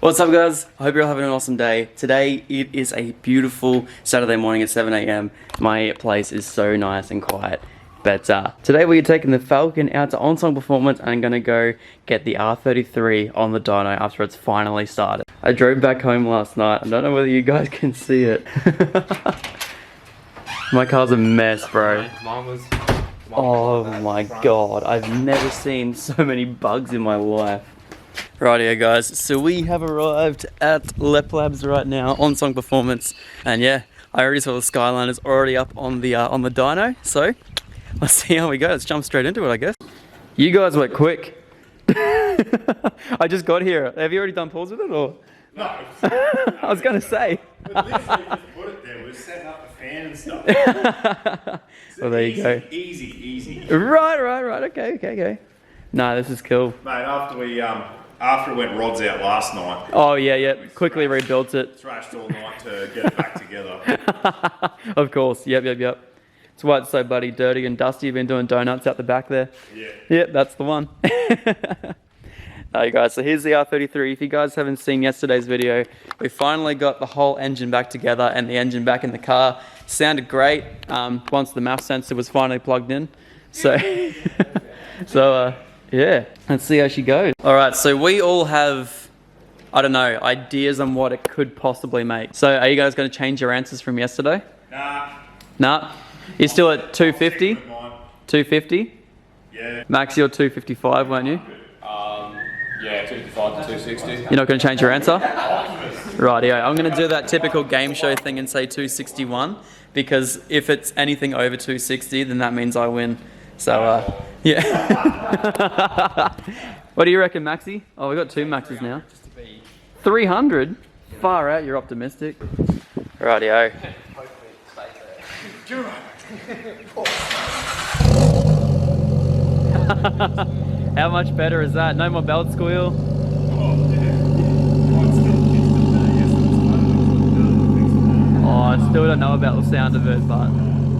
What's up guys? I hope you're all having an awesome day. Today it is a beautiful Saturday morning at 7 AM. My place is so nice and quiet. But today we're taking the Falcon out to on-song performance and I'm gonna go get the R33 on the dyno after it's finally started. I drove back home last night. I don't know whether you guys can see it. My car's a mess, bro. Oh my god, I've never seen so many bugs in my life. Rightio guys, so we have arrived at Lep Labs right now, on-song performance, and yeah, I already saw the Skyline is already up on the dyno, so let's see how we go. Let's jump straight into it, I guess. You guys were quick. I just got here. Have you already done pulls with it, or? No. I was gonna say. We literally just put it there. We're setting up the fan and stuff. Well, there you go. Easy. Right. Okay. Nah, this is cool. Mate, after it went rods out last night. Oh yeah. Quickly rebuilt it. Thrashed all night to get it back together. Of course. Yep. That's why it's so bloody dirty and dusty. You've been doing donuts out the back there. Yeah. Yep, that's the one. Alright guys, so here's the R33. If you guys haven't seen yesterday's video, we finally got the whole engine back together and the engine back in the car. Sounded great once the MAF sensor was finally plugged in. So, yeah, let's see how she goes. Alright, so we all have, I don't know, ideas on what it could possibly make. So are you guys going to change your answers from yesterday? Nah? You're still at 250? 250? Yeah. Max, you're 255, weren't you? Yeah, 255 to 260. You're not going to change your answer? Rightio. I'm going to do that typical game show thing and say 261, because if it's anything over 260, then that means I win. So, yeah. What do you reckon, Maxi? Oh, we got two Maxes now. 300? Far out, you're optimistic. Rightio. How much better is that? No more belt squeal? Oh, I still don't know about the sound of it, but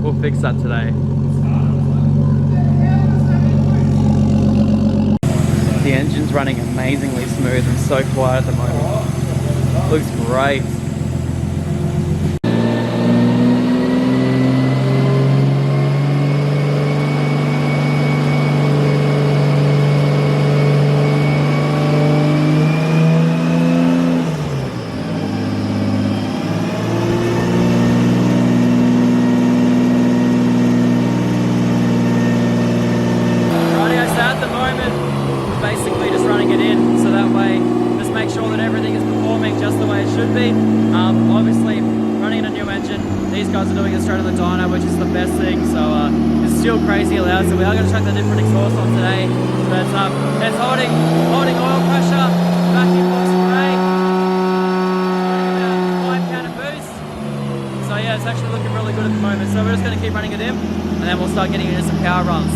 we'll fix that today. The engine's running amazingly smooth and so quiet at the moment. Looks great. Basically just running it in, so that way just make sure that everything is performing just the way it should be. Obviously running in a new engine, these guys are doing it straight on the dyno, which is the best thing, so it's still crazy loud, so we are going to check the different exhaust on today. But it's holding oil pressure, vacuum looks great, about 5 count of boost, so yeah, it's actually looking really good at the moment. So we're just going to keep running it in and then we'll start getting into some power runs.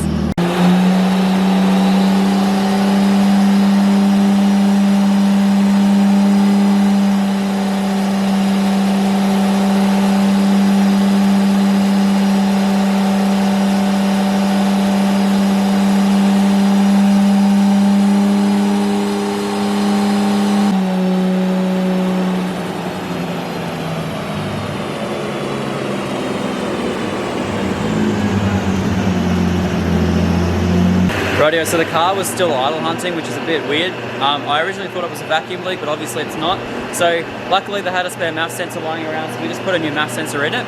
Rightio, so the car was still idle hunting, which is a bit weird. I originally thought it was a vacuum leak, but obviously it's not. So luckily they had a spare MAF sensor lying around, so we just put a new MAF sensor in it.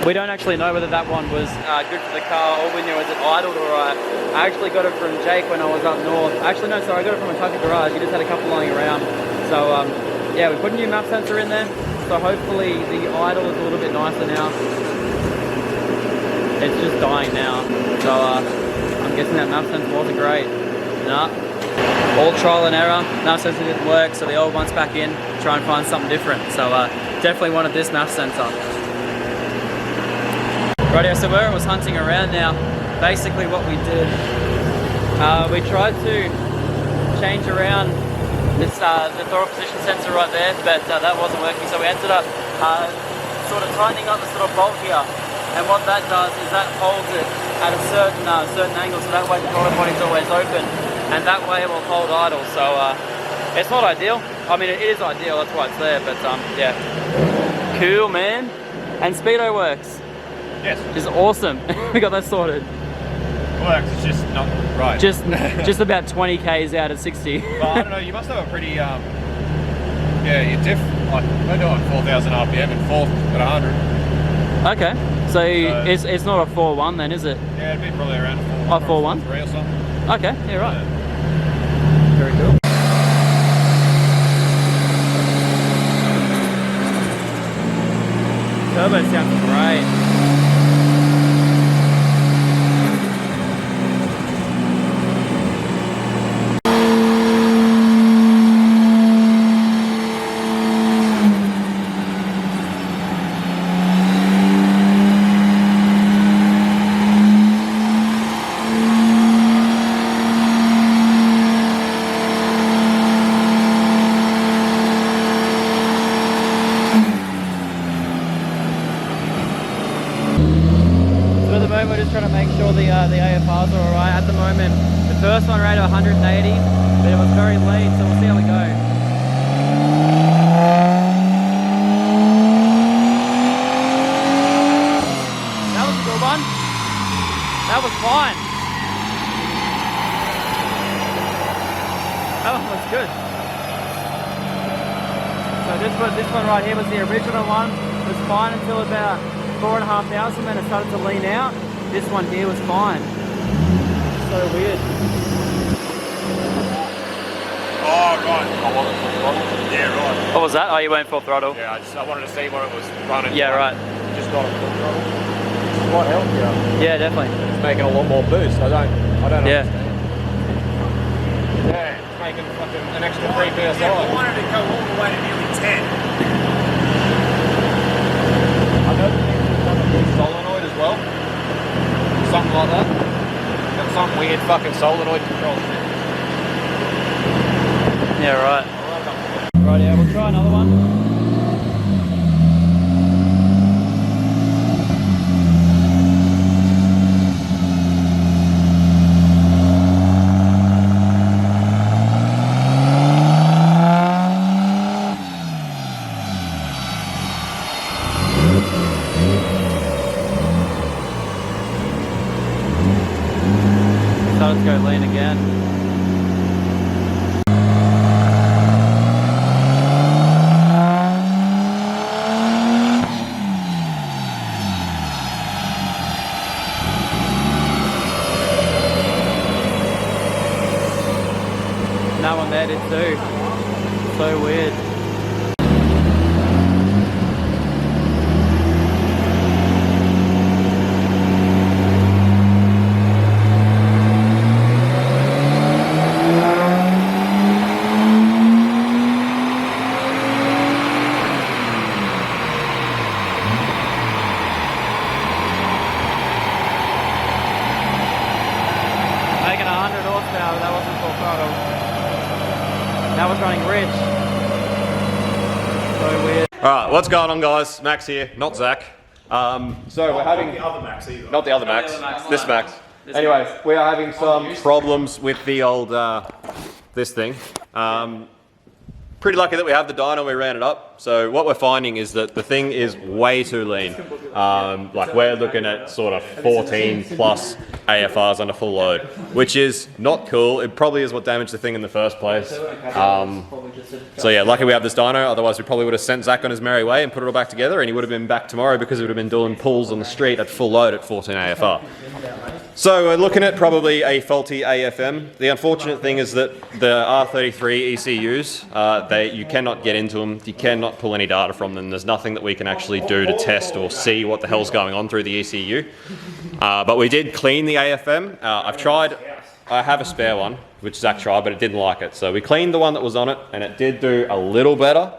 We don't actually know whether that one was good for the car. All we knew is it idled alright. I actually got it from Jake when I was up north. Actually no, sorry, I got it from a Tucker garage. He just had a couple lying around. So yeah, we put a new MAF sensor in there. So hopefully the idle is a little bit nicer now. It's just dying now. So I'm guessing that MAF sensor wasn't great. Nah. All trial and error. MAF sensor didn't work, so the old one's back in. Try and find something different. So definitely wanted this MAF sensor. Rightio, so where it was hunting around now, basically what we did, we tried to change around this the throttle position sensor right there, but that wasn't working. So we ended up sort of tightening up this little bolt here. And what that does is that holds it at a certain angle, so that way the throttle body's always open, and that way it will hold idle. So it's not ideal. I mean, it is ideal, that's why it's there, but yeah. Cool, man. And speedo works. Yes. Which is awesome. We got that sorted. Works, it's just not right. Just about 20 k's out at 60. Well, I don't know, you must have a pretty, yeah, your diff, like, we're doing 4,000 RPM and 4th at 100. Okay, so it's not a 4.1 then, is it? Yeah, it'd be probably around 4.1. Oh, 4.1? 4.3 or something. Okay, yeah, right. Yeah. Very cool. Turbo sounds great. We're just trying to make sure the AFRs are alright. At the moment, the first one ran to 180, but it was very lean, so we'll see how we go. That was a good one. That was fine. That one was good. So this one right here was the original one. It was fine until about 4,500, then it started to lean out. This one here was fine. So weird. Oh, right. I wanted full throttle. Yeah, right. What was that? Oh, you went full throttle? Yeah, I wanted to see where it was running. Yeah, right. Just got a full throttle. It's quite healthier. Yeah, definitely. It's making a lot more boost. I don't Yeah. understand. Yeah, it's making fucking an extra 3 PSI. Yeah, I wanted to go all the way to nearly 10. I know it's like a big solenoid as well. Something like that. Got some weird fucking solenoid control. Yeah, right. Right, yeah, we'll try another one. Let's go lean again. And that one there did too. So weird. Making 100 horsepower, but that wasn't full throttle. That was running rich. So weird. Alright, what's going on, guys? Max here, not Zach. So we're having... Not the other Max either. Not the other Max. This Max. Anyway, we are having some problems with the old, this thing. Pretty lucky that we have the dyno, we ran it up. So what we're finding is that the thing is way too lean. Like we're looking at sort of 14 plus AFRs under full load, which is not cool. It probably is what damaged the thing in the first place. So yeah, lucky we have this dyno, otherwise we probably would have sent Zach on his merry way and put it all back together, and he would have been back tomorrow because he would have been doing pulls on the street at full load at 14 AFR. So we're looking at probably a faulty AFM. The unfortunate thing is that the R33 ECUs, you cannot get into them, you cannot pull any data from them. There's nothing that we can actually do to test or see what the hell's going on through the ECU. But we did clean the AFM. I've tried, I have a spare one, which Zach tried, but it didn't like it. So we cleaned the one that was on it, and it did do a little better,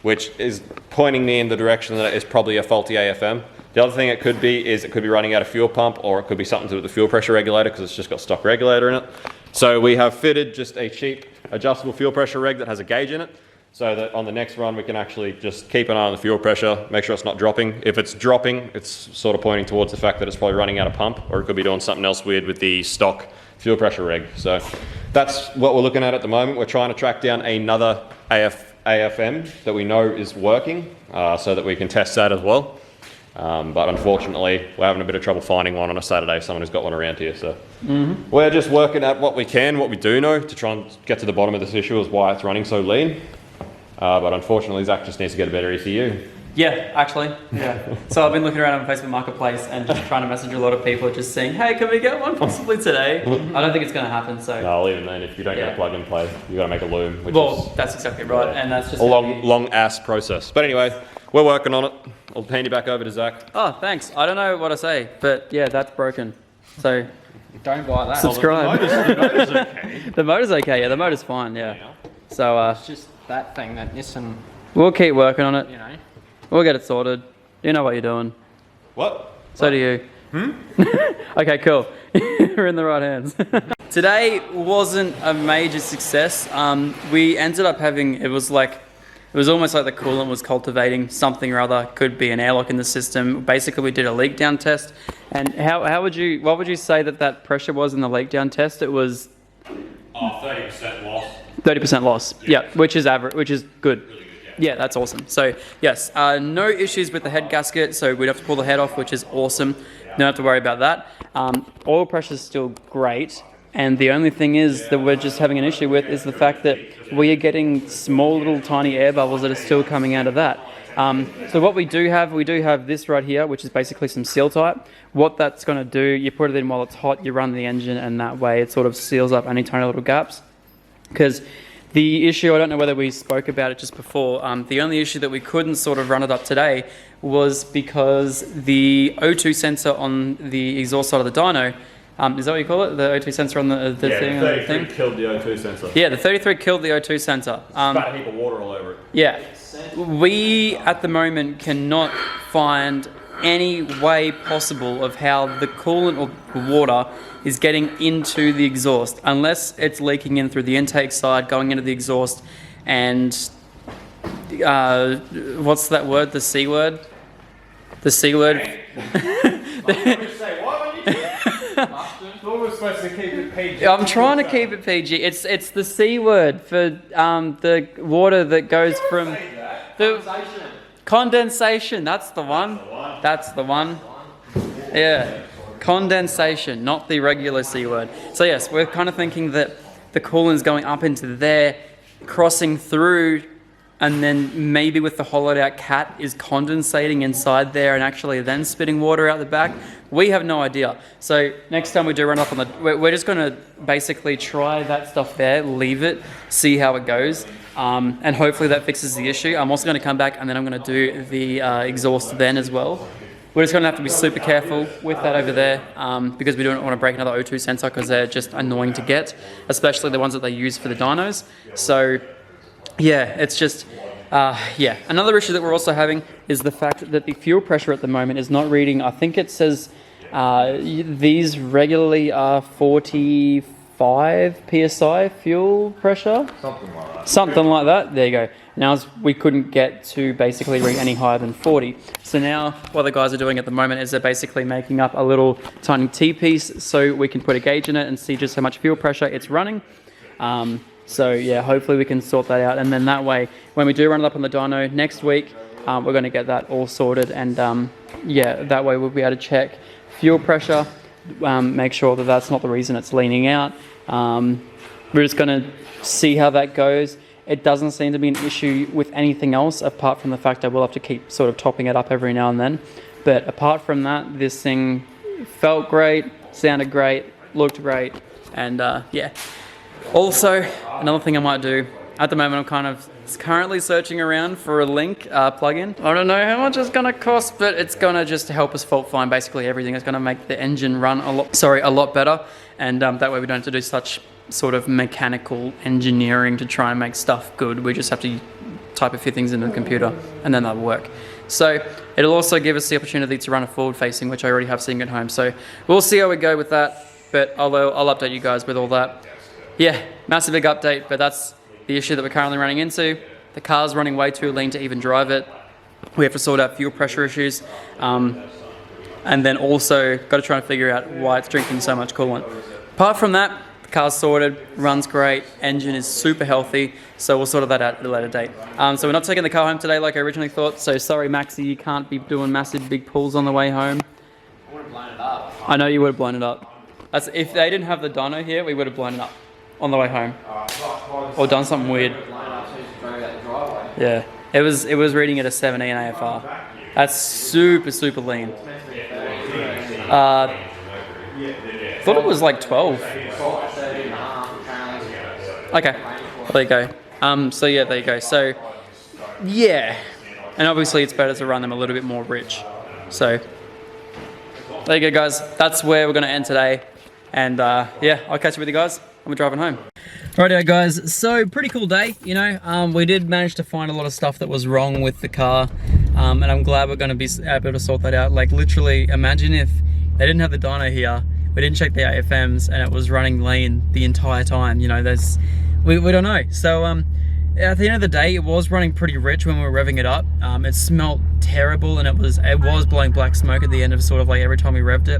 which is pointing me in the direction that it is probably a faulty AFM. The other thing it could be is it could be running out of fuel pump, or it could be something to do with the fuel pressure regulator because it's just got stock regulator in it. So we have fitted just a cheap adjustable fuel pressure reg that has a gauge in it, so that on the next run we can actually just keep an eye on the fuel pressure, make sure it's not dropping. If it's dropping, it's sort of pointing towards the fact that it's probably running out of pump, or it could be doing something else weird with the stock fuel pressure reg. So that's what we're looking at the moment. We're trying to track down another AFM that we know is working so that we can test that as well. But unfortunately, we're having a bit of trouble finding one on a Saturday, someone who's got one around here. So we're just working at what we can, what we do know, to try and get to the bottom of this issue is why it's running so lean. But unfortunately, Zach just needs to get a better ECU. Yeah, actually. Yeah. So I've been looking around on Facebook Marketplace and just trying to message a lot of people, just saying, hey, can we get one possibly today? I don't think it's going to happen. So no, even then, if you don't get a plug and play, you got to make a loom. Which well, that's exactly right, and that's just a long ass process. But anyway, we're working on it. I'll hand you back over to Zach. Oh, thanks. I don't know what to say, but yeah, that's broken. So don't buy that. Subscribe. The motor's okay. The motor's okay. Yeah, the motor's fine. Yeah. So It's just that thing that Nissan, we'll keep working on it. you know. We'll get it sorted. You know what you're doing. What? So do you. Okay, cool. We're in the right hands. Today wasn't a major success. We ended up having, it was almost like the coolant was cultivating something or other. Could be an airlock in the system. Basically, we did a leak down test. And what would you say that pressure was in the leak down test? It was 30% loss. 30% loss. Yeah, which is average, which is good. Really good, yeah, that's awesome. So yes, no issues with the head gasket. So we'd have to pull the head off, which is awesome. Don't have to worry about that. Oil pressure is still great. And the only thing is that we're just having an issue with is the fact that we are getting small little tiny air bubbles that are still coming out of that. So what we do have this right here, which is basically some seal type. What that's going to do, you put it in while it's hot, you run the engine, and that way it sort of seals up any tiny little gaps. Because the issue, I don't know whether we spoke about it just before, the only issue that we couldn't sort of run it up today was because the O2 sensor on the exhaust side of the dyno, is that what you call it? The O2 sensor on the thing? The 33 killed the O2 sensor. Yeah, the 33 killed the O2 sensor. Spat a heap of water all over it. Yeah. We, at the moment, cannot find any way possible of how the coolant or water is getting into the exhaust, unless it's leaking in through the intake side, going into the exhaust, and what's that word? The C word? The C word? I'm trying to keep it PG. It's the C word for the water that goes from the condensation. That's the one. That's the one. Yeah, condensation, not the regular C word. So yes, we're kind of thinking that the coolant's going up into there, crossing through, and then maybe with the hollowed out cat is condensating inside there and actually then spitting water out the back. We have no idea. So next time we do run up on we're just going to basically try that stuff there, leave it, see how it goes, and hopefully that fixes the issue. I'm also going to come back and then I'm going to do the exhaust then as well. We're just going to have to be super careful with that over there because we don't want to break another O2 sensor because they're just annoying to get, especially the ones that they use for the dynos. So yeah, it's just, yeah. Another issue that we're also having is the fact that the fuel pressure at the moment is not reading, I think it says these regularly are 45 PSI fuel pressure. Something like that. Something like that, there you go. Now we couldn't get to basically read any higher than 40. So now what the guys are doing at the moment is they're basically making up a little tiny T-piece so we can put a gauge in it and see just how much fuel pressure it's running. So yeah, hopefully we can sort that out, and then that way, when we do run it up on the dyno next week, we're going to get that all sorted, and yeah, that way we'll be able to check fuel pressure, make sure that that's not the reason it's leaning out. We're just going to see how that goes. It doesn't seem to be an issue with anything else, apart from the fact that we'll have to keep sort of topping it up every now and then. But apart from that, this thing felt great, sounded great, looked great, and yeah. Also, another thing I might do, at the moment I'm kind of currently searching around for a link plugin. I don't know how much it's going to cost, but it's going to just help us fault find basically everything. It's going to make the engine run a lot better, and that way we don't have to do such sort of mechanical engineering to try and make stuff good. We just have to type a few things into the computer and then that'll work. So it'll also give us the opportunity to run a forward facing, which I already have sitting at home. So we'll see how we go with that, but I'll update you guys with all that. Yeah, massive big update, but that's the issue that we're currently running into. The car's running way too lean to even drive it. We have to sort out fuel pressure issues. And then also got to try and figure out why it's drinking so much coolant. apart from that, the car's sorted, runs great, engine is super healthy, so we'll sort that out at a later date. So we're not taking the car home today like I originally thought, so sorry Maxie, you can't be doing massive big pulls on the way home. I would have blown it up. I know you would have blown it up. That's, if they didn't have the dyno here, we would have blown it up on the way home. Or done something weird. Yeah, it was reading at a 17 AFR. That's super, super lean. Thought it was like 12. Okay, there you go. So yeah, there you go. So yeah, and obviously it's better to run them a little bit more rich. So there you go, guys. That's where we're gonna end today. And yeah, I'll catch up with you guys when we're driving home. Rightio, guys. So pretty cool day, you know. We did manage to find a lot of stuff that was wrong with the car, and I'm glad we're gonna be able to sort that out. Like literally, imagine if they didn't have the dyno here. We didn't check the AFMs and it was running lean the entire time. You know, we don't know. So at the end of the day, it was running pretty rich when we were revving it up. It smelled terrible and it was blowing black smoke at the end of sort of like every time we revved it.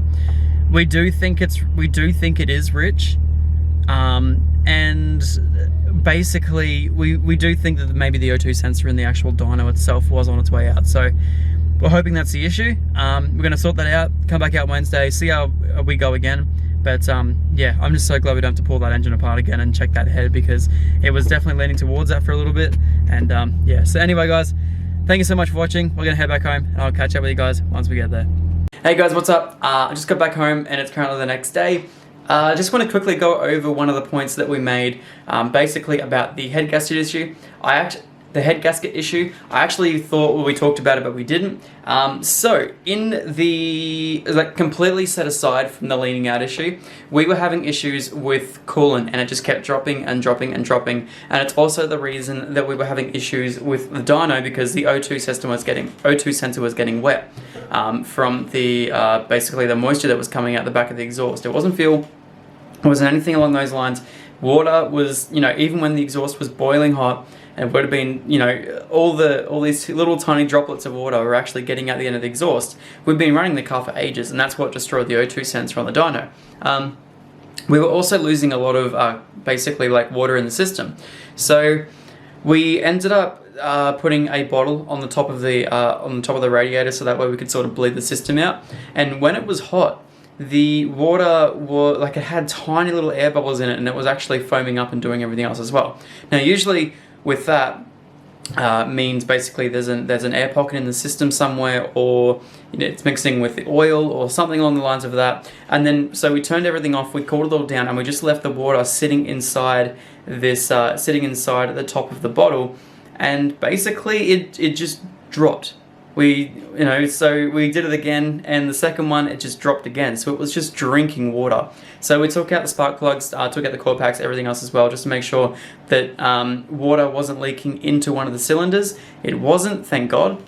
We do think it is rich, and basically we do think that maybe the O2 sensor in the actual dyno itself was on its way out. So we're hoping that's the issue. We're gonna sort that out, come back out Wednesday, see how we go again. But yeah, I'm just so glad we don't have to pull that engine apart again and check that head, because it was definitely leaning towards that for a little bit. And yeah, so anyway guys, thank you so much for watching. We're gonna head back home and I'll catch up with you guys once we get there. Hey guys, what's up? I just got back home and it's currently the next day. I just want to quickly go over one of the points that we made, basically about the head gasket issue. The head gasket issue, I actually thought we talked about it, but we didn't. So in the, like, completely set aside from the leaning out issue, we were having issues with coolant and it just kept dropping and dropping and dropping. And it's also the reason that we were having issues with the dyno, because the O2 sensor was getting wet from the basically the moisture that was coming out the back of the exhaust. It wasn't fuel, it wasn't anything along those lines. Water was, you know, even when the exhaust was boiling hot, it would have been, you know, all these little tiny droplets of water were actually getting out the end of the exhaust. We've been running the car for ages, and that's what destroyed the O2 sensor on the dyno. We were also losing a lot of basically like water in the system. So we ended up putting a bottle on the top of the radiator, so that way we could sort of bleed the system out. And when it was hot, the water was like, it had tiny little air bubbles in it, and it was actually foaming up and doing everything else as well. Now usually with that means basically there's an air pocket in the system somewhere, or you know, it's mixing with the oil or something along the lines of that. And then so we turned everything off, we cooled it all down, and we just left the water sitting inside this sitting inside at the top of the bottle, and basically it just dropped. So we did it again, and the second one, it just dropped again. So it was just drinking water. So we took out the spark plugs, took out the core packs, everything else as well, just to make sure that water wasn't leaking into one of the cylinders. It wasn't, thank God.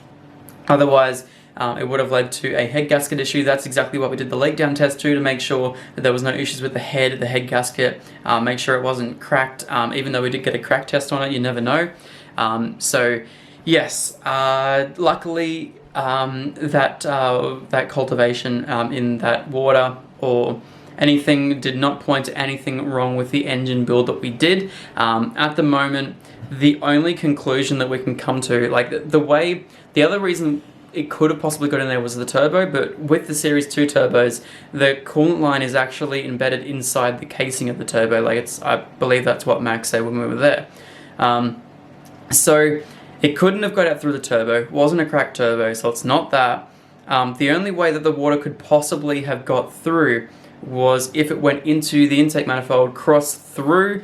Otherwise, it would have led to a head gasket issue. That's exactly what we did the leak down test to make sure that there was no issues with the head gasket, make sure it wasn't cracked, even though we did get a crack test on it, you never know. So yes, luckily that cultivation in that water or anything did not point to anything wrong with the engine build that we did. At the moment, the only conclusion that we can come to, like the other reason it could have possibly got in there was the turbo, but with the Series 2 turbos, the coolant line is actually embedded inside the casing of the turbo. Like I believe that's what Max said when we were there. So it couldn't have got out through the turbo, wasn't a cracked turbo, so it's not that. The only way that the water could possibly have got through was if it went into the intake manifold, crossed through,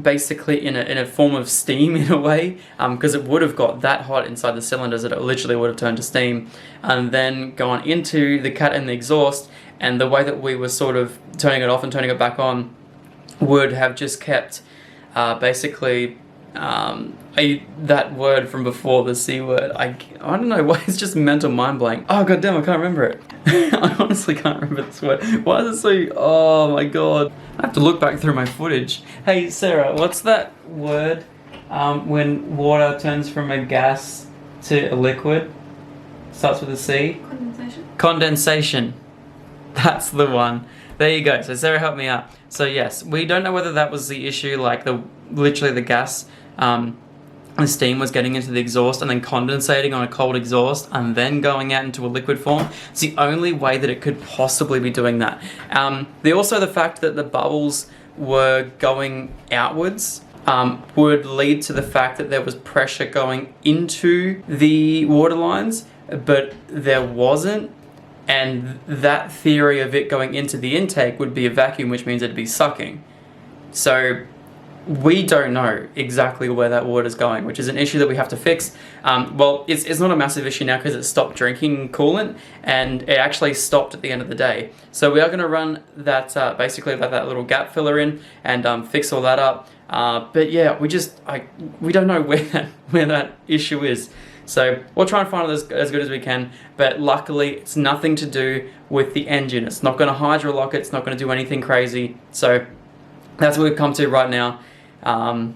basically in a form of steam in a way, because it would have got that hot inside the cylinders that it literally would have turned to steam, and then gone into the cat and the exhaust, and the way that we were sort of turning it off and turning it back on would have just kept basically that word from before, the C word, I don't know why, it's just mental mind blank. Oh god damn, I can't remember it. I honestly can't remember this word. Why is it so, oh my god. I have to look back through my footage. Hey Sarah, what's that word when water turns from a gas to a liquid? Starts with a C? Condensation. Condensation. That's the one. There you go. So Sarah helped me out. So yes, we don't know whether that was the issue, like literally the gas, the steam was getting into the exhaust and then condensating on a cold exhaust and then going out into a liquid form. It's the only way that it could possibly be doing that. Also the fact that the bubbles were going outwards would lead to the fact that there was pressure going into the water lines, but there wasn't. And that theory of it going into the intake would be a vacuum, which means it'd be sucking. So we don't know exactly where that water's going, which is an issue that we have to fix. Well, it's not a massive issue now because it stopped drinking coolant and it actually stopped at the end of the day. So we are going to run that, basically that little gap filler in and fix all that up. But yeah, we don't know where that issue is. So we'll try and find it as good as we can, but luckily it's nothing to do with the engine. It's not going to hydrolock it, it's not going to do anything crazy. So that's what we've come to right now.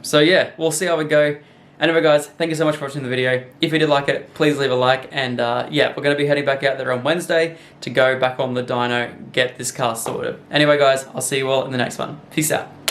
So yeah, we'll see how we go. Anyway guys, thank you so much for watching the video. If you did like it, please leave a like, and yeah, we're going to be heading back out there on Wednesday to go back on the dyno, get this car sorted. Anyway guys, I'll see you all in the next one. Peace out.